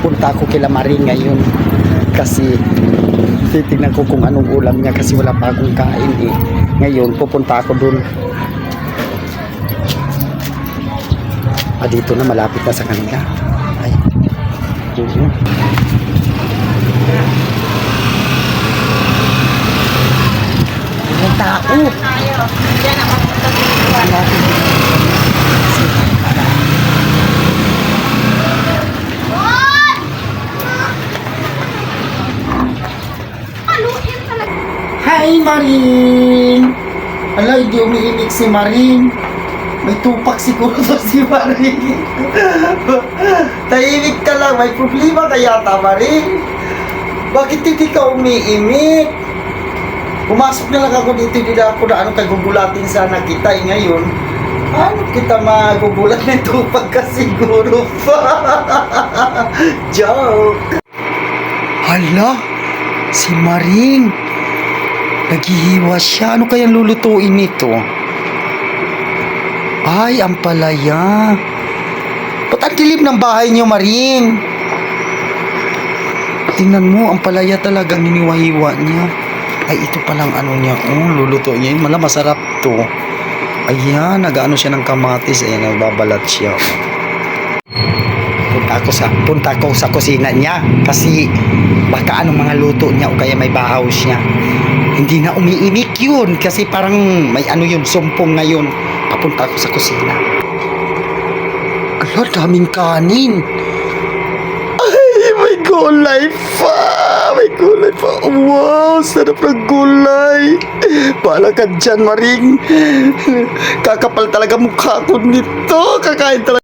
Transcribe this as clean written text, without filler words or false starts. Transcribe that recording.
pupunta ako kila Maring ngayon. Kasi titignan ko kung anong ulam niya kasi wala pa akong kain eh. Ngayon pupunta ako dun. Dito na, malapit na sa kanila. Ay. Ang tao. Yan ang mapunta Hi, Maring! Ala, hindi umiimik si Maring. May tupak siguro to si Maring. Tahimik ka lang. May problema kaya ta, Maring? Bakit hindi ka umiimik? Pumasok na lang ako dito. Hindi na ako na ano kay gugulatin sana kita. Ngayon, ano kita magugulat na tupak ka siguro pa? Joke! Hala, si Maring. Naghihiwa siya. Ano kayang lulutuin nito? Ay, ang palaya. Ba't ang dilim ng bahay niyo, Maring? Tingnan mo, ang palaya talagang hiniwa-hiwa niya. Ay, ito palang ano niya. Luluto niya. Mala, masarap to. Ayan, nag-ano siya ng kamatis. Ayan, nagbabalat siya. Punta ko sa kusina niya. Kasi baka anong mga luto niya o kaya may bahaw siya. Hindi na umiimik yun kasi parang may ano yun, sumpong ngayon. Papunta ako sa kusina. Ala, daming kanin. Ay, may gulay pa. May gulay pa. Wow, sarap ng gulay. Bahala ka dyan, Maring. Kakapal talaga mukha ko nito. Kakain talaga.